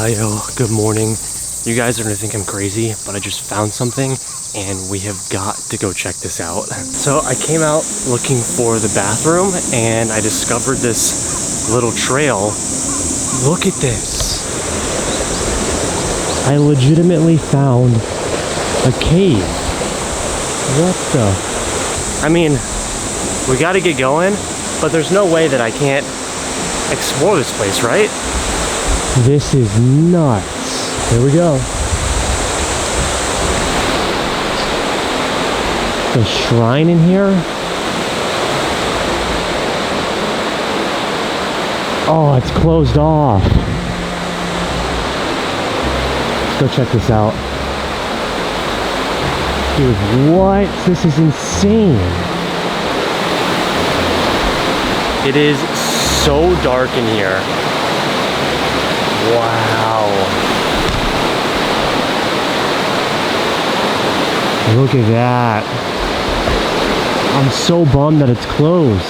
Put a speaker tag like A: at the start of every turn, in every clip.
A: Yo, good morning. You guys are gonna think I'm crazy, but I just found something and we have got to go check this out. So I came out looking for the bathroom and I discovered this little trail. Look at this. I legitimately found a cave. What the? I mean, we gotta get going, but there's no way that I can't explore this place, right? This is nuts. Here we go. The shrine in here. Oh, it's closed off. Let's go check this out. Dude, what? This is insane. It is so dark in here. Wow. Look at that. I'm so bummed that it's closed.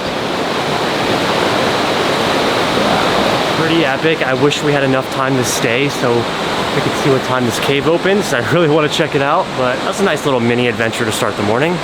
A: Pretty epic. I wish we had enough time to stay so we could see what time this cave opens. I really want to check it out, but that's a nice little mini adventure to start the morning.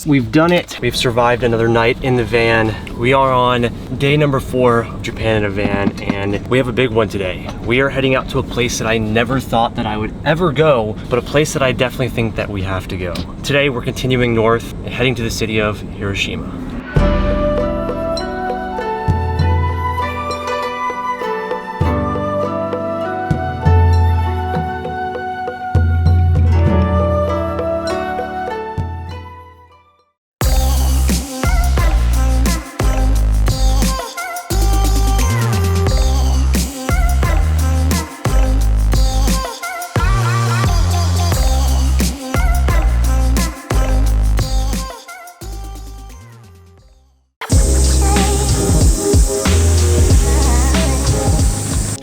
A: We've done it. We've survived another night in the van. We are on day number 4 of Japan in a van, and we have a big one today. We are heading out to a place that I never thought that I would ever go, but a place that I definitely think that we have to go. Today, we're continuing north and heading to the city of Hiroshima.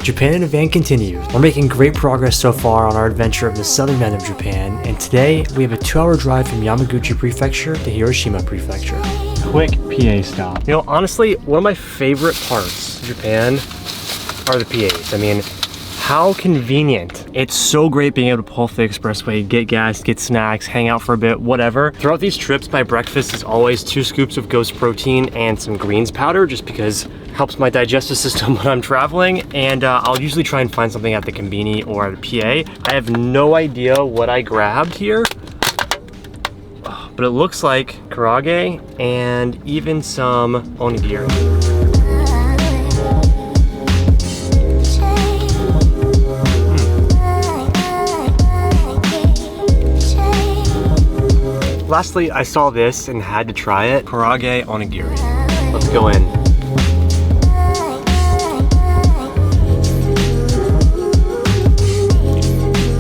A: Japan in a van continues. We're making great progress so far on our adventure of the southern end of Japan, and today we have a 2-hour drive from Yamaguchi Prefecture to Hiroshima Prefecture. Quick PA stop. You know, honestly, one of my favorite parts of Japan are the PAs. I mean, how convenient. It's so great being able to pull off the expressway, get gas, get snacks, hang out for a bit, whatever. Throughout these trips, my breakfast is always 2 scoops of ghost protein and some greens powder, just because it helps my digestive system when I'm traveling. And I'll usually try and find something at the Konbini or at a PA. I have no idea what I grabbed here, but it looks like karage and even some onigiri. Lastly, I saw this and had to try it. Karage onigiri. Let's go in.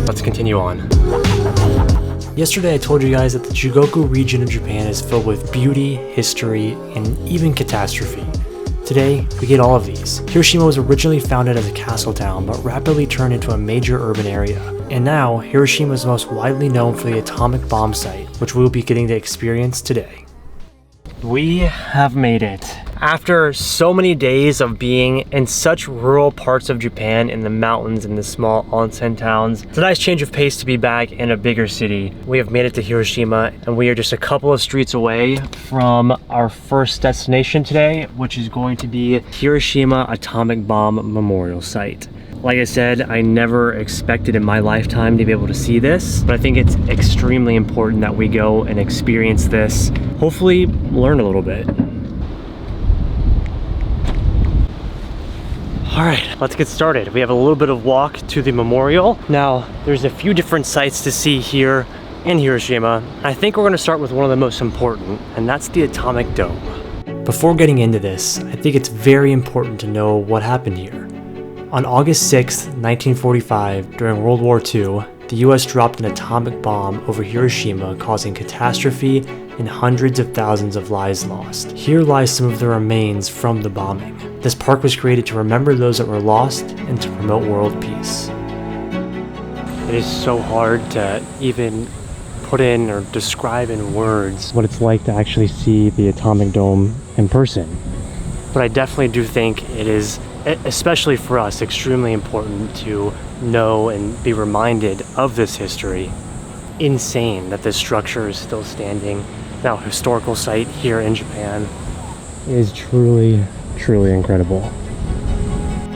A: Let's continue on. Yesterday I told you guys that the Chugoku region of Japan is filled with beauty, history, and even catastrophe. Today, we get all of these. Hiroshima was originally founded as a castle town, but rapidly turned into a major urban area. And now, Hiroshima is most widely known for the atomic bomb site, which we will be getting to experience today. We have made it. After so many days of being in such rural parts of Japan, in the mountains and the small onsen towns, it's a nice change of pace to be back in a bigger city. We have made it to Hiroshima, and we are just a couple of streets away from our first destination today, which is going to be Hiroshima Atomic Bomb Memorial Site. Like I said, I never expected in my lifetime to be able to see this, but I think it's extremely important that we go and experience this, hopefully learn a little bit. All right, let's get started. We have a little bit of walk to the memorial. Now, there's a few different sites to see here in Hiroshima. I think we're gonna start with one of the most important, and that's the Atomic Dome. Before getting into this, I think it's very important to know what happened here. On August 6, 1945, during World War II, the US dropped an atomic bomb over Hiroshima, causing catastrophe and hundreds of thousands of lives lost. Here lies some of the remains from the bombing. This park was created to remember those that were lost and to promote world peace. It is so hard to even put in or describe in words what it's like to actually see the atomic dome in person. But I definitely do think it is, especially for us, extremely important to know and be reminded of this history. Insane that this structure is still standing. Now, historical site here in Japan. It is truly, truly incredible.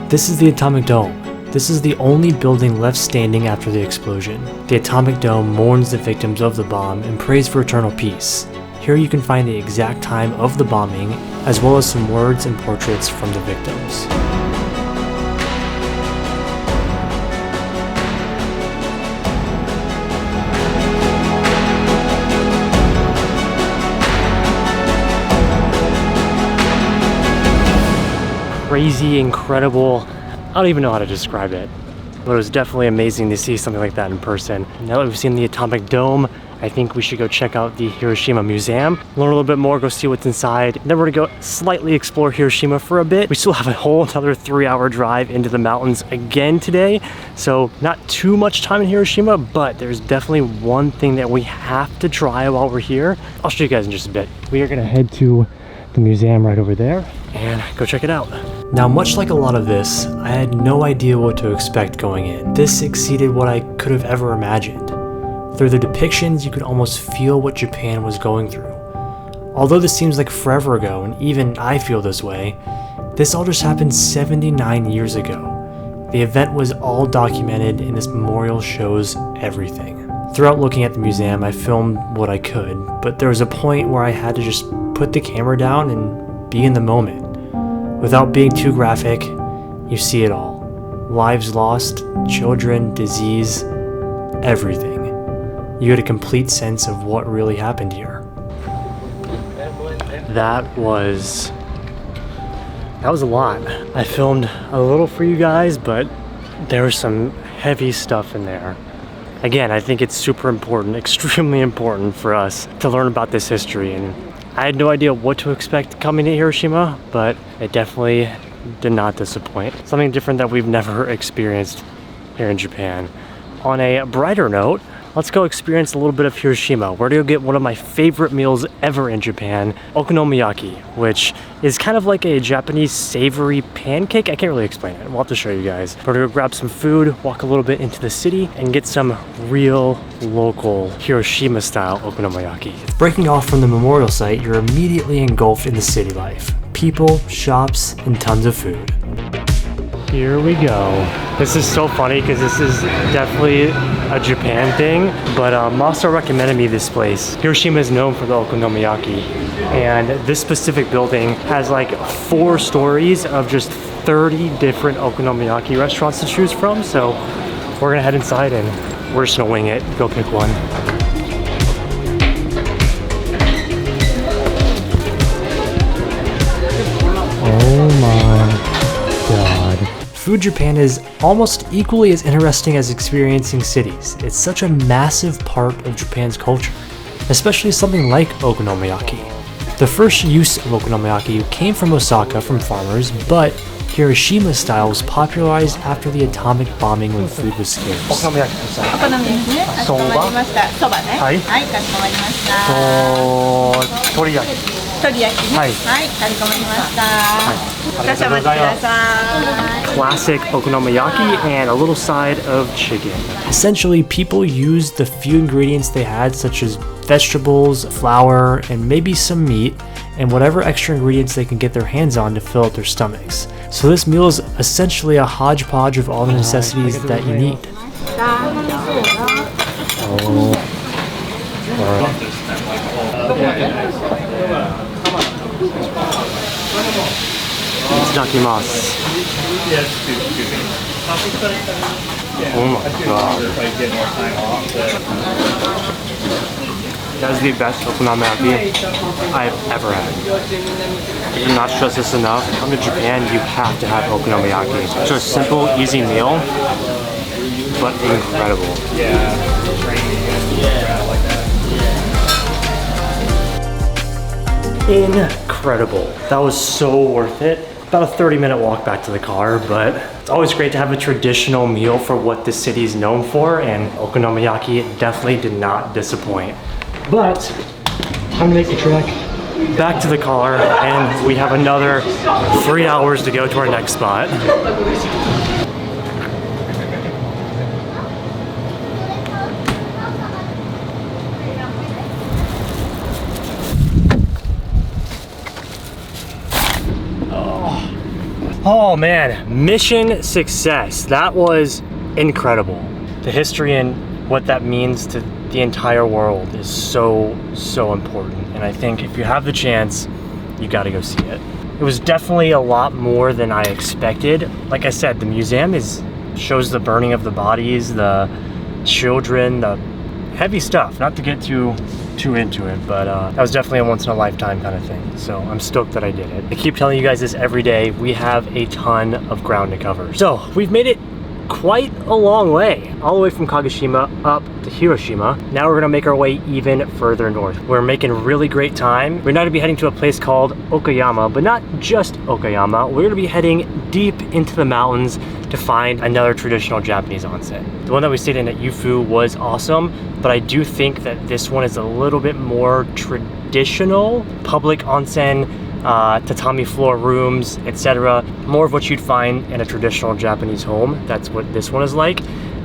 A: This is the atomic dome. This is the only building left standing after the explosion. The atomic dome mourns the victims of the bomb and prays for eternal peace. Here you can find the exact time of the bombing, as well as some words and portraits from the victims. Crazy, incredible. I don't even know how to describe it, but it was definitely amazing to see something like that in person. Now that we've seen the atomic dome, I think we should go check out the Hiroshima Museum, learn a little bit more, go see what's inside. Then we're gonna go slightly explore Hiroshima for a bit. We still have a whole another 3-hour drive into the mountains again today, so not too much time in Hiroshima, but there's definitely one thing that we have to try while we're here. I'll show you guys in just a bit. We are gonna head to the museum right over there and go check it out. Now, much like a lot of this, I had no idea what to expect going in. This exceeded what I could have ever imagined. Through the depictions, you could almost feel what Japan was going through. Although this seems like forever ago, and even I feel this way, this all just happened 79 years ago. The event was all documented, and this memorial shows everything. Throughout looking at the museum, I filmed what I could, but there was a point where I had to just put the camera down and be in the moment. Without being too graphic, you see it all. Lives lost, children, disease, everything. You get a complete sense of what really happened here. That was a lot. I filmed a little for you guys, but there was some heavy stuff in there. Again, I think it's super important, extremely important for us to learn about this history, and I had no idea what to expect coming to Hiroshima, but it definitely did not disappoint. Something different that we've never experienced here in Japan. On a brighter note, let's go experience a little bit of Hiroshima. We're gonna go get one of my favorite meals ever in Japan, Okonomiyaki, which is kind of like a Japanese savory pancake. I can't really explain it. We'll have to show you guys. We're gonna go grab some food, walk a little bit into the city, and get some real local Hiroshima-style Okonomiyaki. Breaking off from the memorial site, you're immediately engulfed in the city life. People, shops, and tons of food. Here we go. This is so funny because this is definitely a Japan thing, but Meister recommended me this place. Hiroshima is known for the Okonomiyaki, and this specific building has like 4 stories of just 30 different Okonomiyaki restaurants to choose from, so we're gonna head inside and we're just gonna wing it, go pick one. Oh my God. Food Japan is almost equally as interesting as experiencing cities. It's such a massive part of Japan's culture, especially something like Okonomiyaki. The first use of Okonomiyaki came from Osaka from farmers, but Hiroshima style was popularized after the atomic bombing when food was scarce. Okonomiyaki soba? Hai. Toriyaki. Classic Okonomiyaki and a little side of chicken. Essentially, people used the few ingredients they had, such as vegetables, flour, and maybe some meat, and whatever extra ingredients they can get their hands on to fill up their stomachs. So this meal is essentially a hodgepodge of all the necessities that you need. Itadakimasu. Oh my God. That is the best Okonomiyaki I've ever had. I cannot stress this enough. Come to Japan, you have to have Okonomiyaki. It's just a simple, easy meal, but incredible. Incredible. That was so worth it. about a 30-minute walk back to the car, but it's always great to have a traditional meal for what the city's known for, and Okonomiyaki definitely did not disappoint. But time to make the trek back to the car, and we have another 3 hours to go to our next spot. Oh man, mission success. That was incredible. The history and what that means to the entire world is so important. And I think if you have the chance, you gotta go see it. It was definitely a lot more than I expected. Like I said, the museum shows the burning of the bodies, the children, the heavy stuff. Not to get too into it, but that was definitely a once in a lifetime kind of thing. So I'm stoked that I did it. I keep telling you guys this every day. We have a ton of ground to cover. So we've made it quite a long way, all the way from Kagoshima up to Hiroshima. Now we're gonna make our way even further north. We're making really great time. We're now gonna be heading to a place called Okayama, but not just Okayama. We're gonna be heading deep into the mountains to find another traditional Japanese onsen. The one that we stayed in at Yufu was awesome, but I do think that this one is a little bit more traditional. Public onsen, tatami floor rooms, etc. More of what you'd find in a traditional Japanese home. That's what this one is like,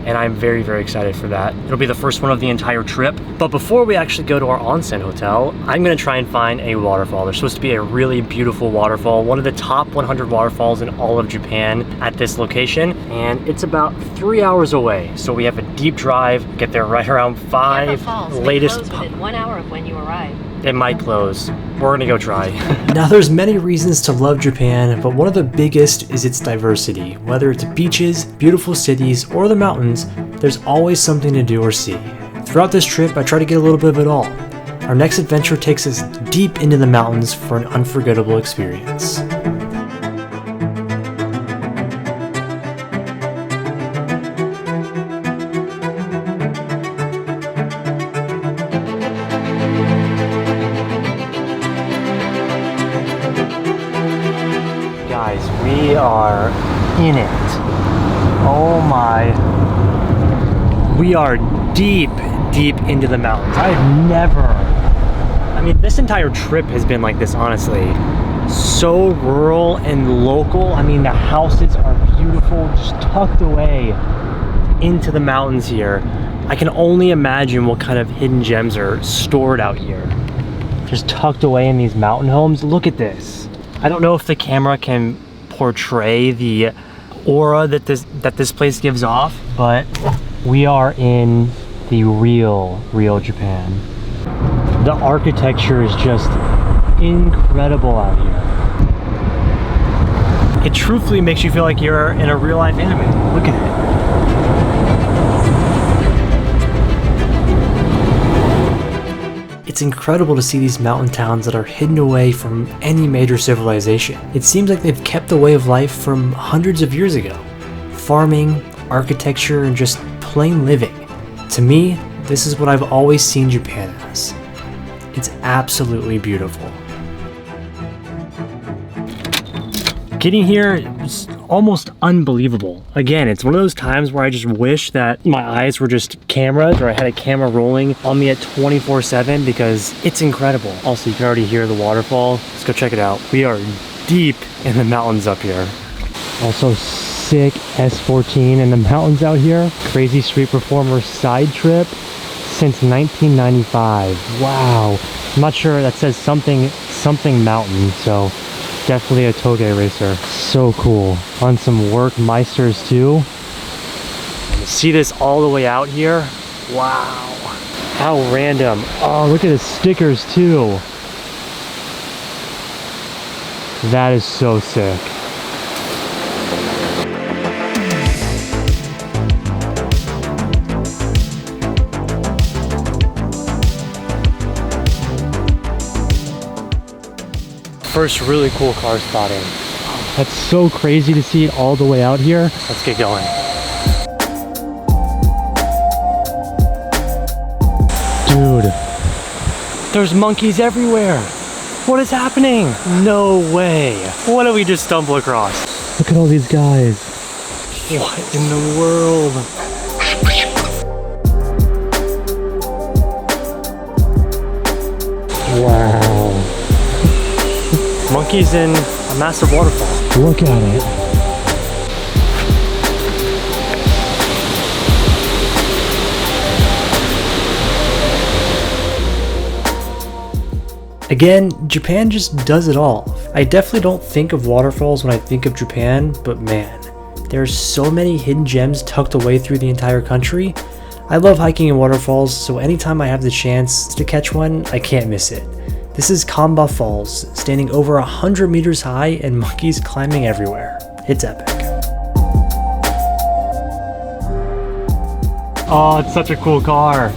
A: and I'm very excited for that. It'll be the first one of the entire trip. But before we actually go to our onsen hotel, I'm gonna try and find a waterfall. There's supposed to be a really beautiful waterfall, one of the top 100 waterfalls in all of Japan at this location, and it's about 3 hours away. So we have a deep drive, get there right around 5. Latest
B: within 1 hour of when you arrive.
A: It might close. We're gonna go try. Now there's many reasons to love Japan, but one of the biggest is its diversity. Whether it's beaches, beautiful cities, or the mountains, there's always something to do or see. Throughout this trip, I try to get a little bit of it all. Our next adventure takes us deep into the mountains for an unforgettable experience. We are in it. Oh my. We are deep into the mountains. I mean, this entire trip has been like this, honestly. So rural and local. I mean, the houses are beautiful, just tucked away into the mountains here. I can only imagine what kind of hidden gems are stored out here. Just tucked away in these mountain homes. Look at this. I don't know if the camera can portray the aura that this place gives off, but we are in the real Japan. The architecture is just incredible out here. It truthfully makes you feel like you're in a real life anime. Look at it. It's incredible to see these mountain towns that are hidden away from any major civilization. It seems like they've kept the way of life from hundreds of years ago. Farming, architecture, and just plain living. To me, this is what I've always seen Japan as. It's absolutely beautiful. Getting here is almost unbelievable. Again, it's one of those times where I just wish that my eyes were just cameras, or I had a camera rolling on me at 24/7, because it's incredible. Also, you can already hear the waterfall. Let's go check it out. We are deep in the mountains up here. Also, sick S14 in the mountains out here. Crazy Street Performer side trip since 1995. Wow. I'm not sure, that says something mountain, so definitely a toge racer. So cool. On some work Meisters too. See this all the way out here? Wow. How random. Oh, look at the stickers too. That is so sick. First really cool car spotting. That's so crazy to see it all the way out here. Let's get going. Dude, there's monkeys everywhere. What is happening? No way. What did we just stumble across? Look at all these guys. What in the world? Wow. Monkeys in a massive waterfall. Look at it. Again, Japan just does it all. I definitely don't think of waterfalls when I think of Japan, but man, there's so many hidden gems tucked away through the entire country. I love hiking in waterfalls, so anytime I have the chance to catch one, I can't miss it. This is Kamba Falls, standing over 100 meters high and monkeys climbing everywhere. It's epic. Oh, it's such a cool car.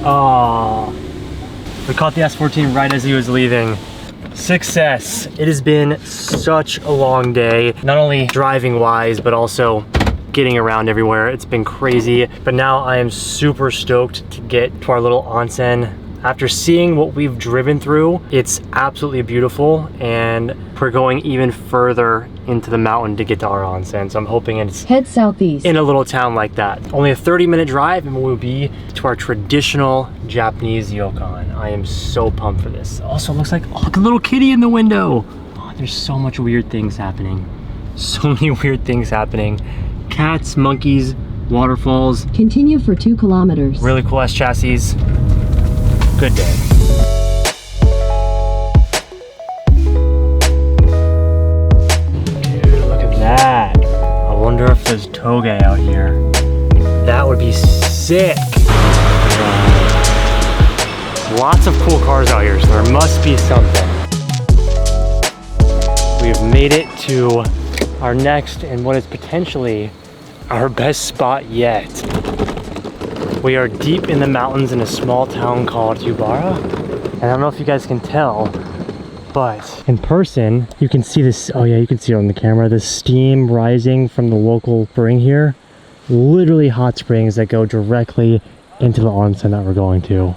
A: Oh. We caught the S14 right as he was leaving. Success. It has been such a long day, not only driving wise, but also getting around everywhere. It's been crazy, but now I am super stoked to get to our little onsen. After seeing what we've driven through, it's absolutely beautiful, and we're going even further into the mountain to get to our onsen. So I'm hoping it's
B: head southeast
A: in a little town like that. Only a 30-minute drive and we'll be to our traditional Japanese ryokan. I am so pumped for this. Also, it looks like, oh, look, a little kitty in the window. Oh, there's so much weird things happening. So many weird things happening. Cats, monkeys, waterfalls.
B: Continue for 2 kilometers.
A: Really cool S chassis. Good day. Dude, look at that. I wonder if there's toge out here. That would be sick. Lots of cool cars out here, so there must be something. We've made it to our next and what is potentially our best spot yet. We are deep in the mountains in a small town called Yubara. And I don't know if you guys can tell, but in person, you can see this. Oh yeah, you can see it on the camera. The steam rising from the local spring here. Literally hot springs that go directly into the onsen that we're going to.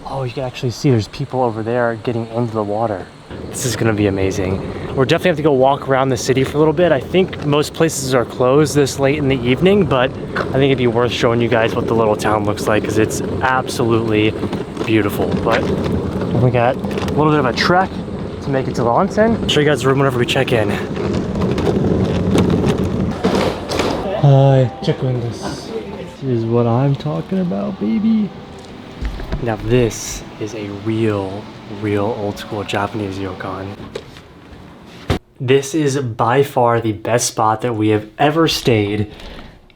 A: Oh, you can actually see there's people over there getting into the water. This is gonna be amazing. We'll definitely have to go walk around the city for a little bit. I think most places are closed this late in the evening, but I think it'd be worth showing you guys what the little town looks like because it's absolutely beautiful. But we got a little bit of a trek to make it to the onsen. I'll show you guys the room whenever we check in. Hi, check in this. This is what I'm talking about, baby. Now this is a real old school Japanese ryokan. This is by far the best spot that we have ever stayed.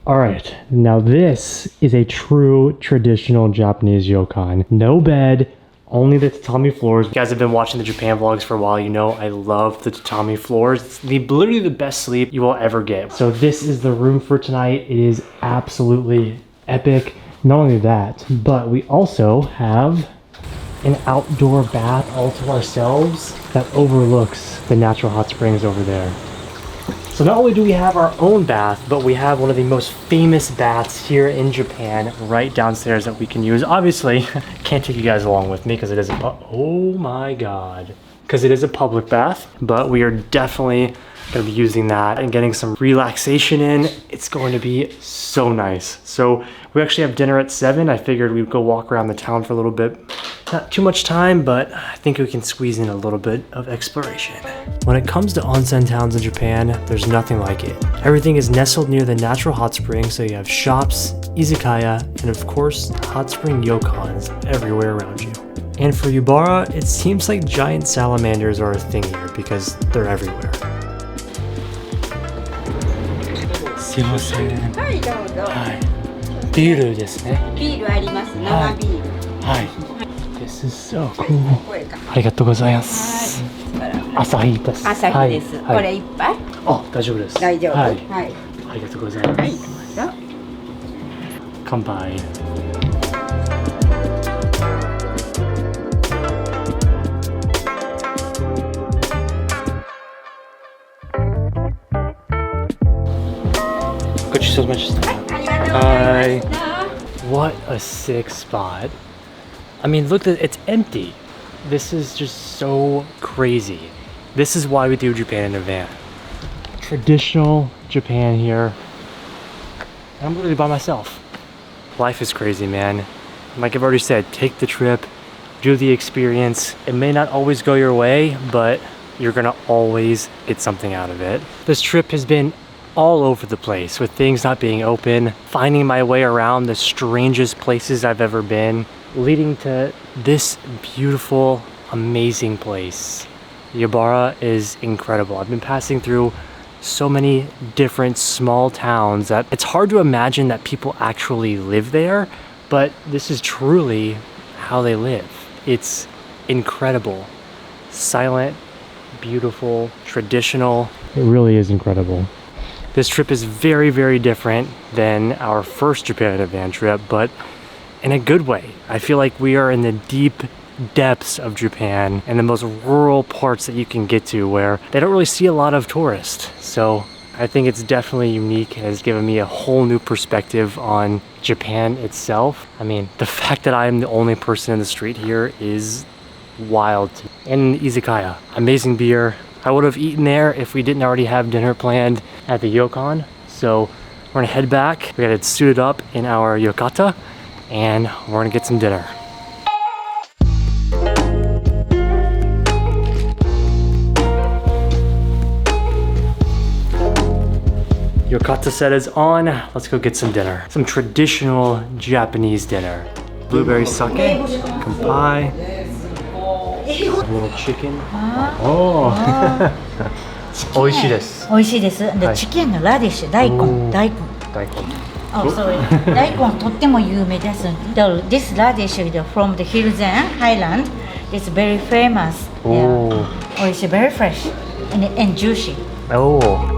A: All right, now this is a true traditional Japanese ryokan. No bed, only the tatami floors. If you guys have been watching the Japan vlogs for a while, you know I love the tatami floors. It's literally the best sleep you will ever get. So this is the room for tonight. It is absolutely epic. Not only that, but we also have an outdoor bath all to ourselves that overlooks the natural hot springs over there. So not only do we have our own bath, but we have one of the most famous baths here in Japan right downstairs that we can use. Obviously, can't take you guys along with me because it is a oh my god, because it is a public bath, but we are definitely going to be using that and getting some relaxation in. It's going to be so nice. So we actually have dinner at 7. I figured we'd go walk around the town for a little bit. Not too much time, but I think we can squeeze in a little bit of exploration. When it comes to onsen towns in Japan, there's nothing like it. Everything is nestled near the natural hot spring, so you have shops, izakaya, and of course, hot spring ryokans everywhere around you. And for Yubara, it seems like giant salamanders are a thing here because they're everywhere. すいません。はい、どうぞ。はい。ビールですね。ビールあります。生ビール。はい。This is so cool. ありがとうございます。朝日です。朝日です。これ一杯？あ、大丈夫です。大丈夫。はい。はい。ありがとうございます。はい。どうぞ。乾杯。ごちそうさまでした。はい。What a sick spot. I mean, look, it's empty. This is just so crazy. This is why we do Japan in a van. Traditional Japan here. I'm literally by myself. Life is crazy, man. Like I've already said, take the trip, do the experience. It may not always go your way, but you're gonna always get something out of it. This trip has been all over the place with things not being open, finding my way around the strangest places I've ever been, leading to this beautiful, amazing place. Yabara is incredible. I've been passing through so many different small towns that it's hard to imagine that people actually live there, but this is truly how they live. It's incredible. Silent, beautiful, traditional. It really is incredible. This trip is very, very different than our first Japan in a van trip, but in a good way. I feel like we are in the deep depths of Japan and the most rural parts that you can get to where they don't really see a lot of tourists. So I think it's definitely unique and has given me a whole new perspective on Japan itself. I mean, the fact that I am the only person in the street here is wild to me. And izakaya, amazing beer. I would have eaten there if we didn't already have dinner planned at the ryokan. So we're gonna head back. We got it suited up in our yukata and we're gonna get some dinner. Yukata set is on. Let's go get some dinner. Some traditional Japanese dinner. Blueberry sake, kampai, a little chicken. Oh, 美味しいです。
C: 美味しいです。で、チキンのラディッシュ、大根。Oh, sorry. 大根とっても有名です。This radish from the hills and highland is very famous.
A: Oh.
C: 美味しい、very fresh and juicy.
A: Oh.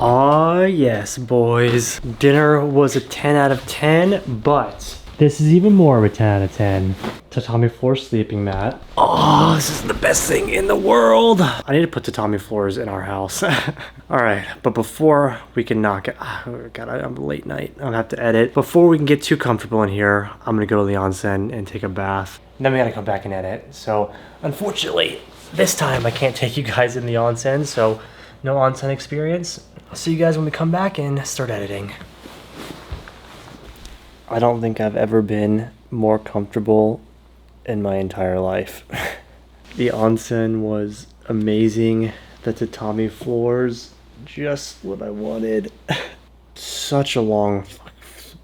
A: Ah, yes, boys. Dinner was a 10 out of 10, but this is even more of a 10 out of 10. Tatami floor sleeping mat. Oh, this is the best thing in the world. I need to put tatami floors in our house. All right, but before we can knock it, oh God, I'm late night. I'll have to edit. Before we can get too comfortable in here, I'm gonna go to the onsen and take a bath. And then we gotta come back and edit. So unfortunately, this time I can't take you guys in the onsen, so no onsen experience. I'll see you guys when we come back and start editing. I don't think I've ever been more comfortable in my entire life. The onsen was amazing. The tatami floors, just what I wanted. Such a long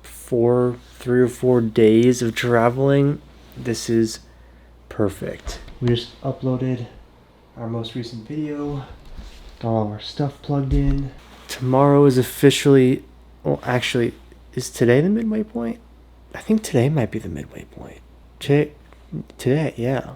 A: 3 or 4 days of traveling. This is perfect. We just uploaded our most recent video. Got all of our stuff plugged in. Tomorrow is officially, well, actually, is today the midway point? I think today might be the midway point. Today, yeah.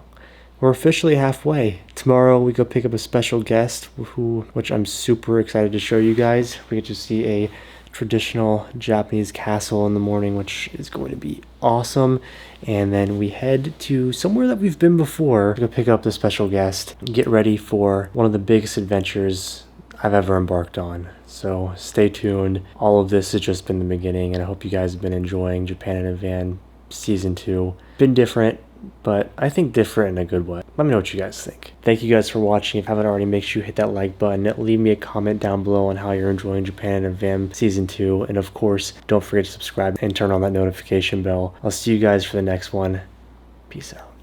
A: We're officially halfway. Tomorrow we go pick up a special guest, which I'm super excited to show you guys. We get to see a traditional Japanese castle in the morning, which is going to be awesome. And then we head to somewhere that we've been before to pick up the special guest, get ready for one of the biggest adventures I've ever embarked on. So stay tuned. All of this has just been the beginning, and I hope you guys have been enjoying Japan in a Van Season 2. Been different, but I think different in a good way. Let me know what you guys think. Thank you guys for watching. If you haven't already, make sure you hit that like button. Leave me a comment down below on how you're enjoying Japan in a Van Season 2. And of course, don't forget to subscribe and turn on that notification bell. I'll see you guys for the next one. Peace out.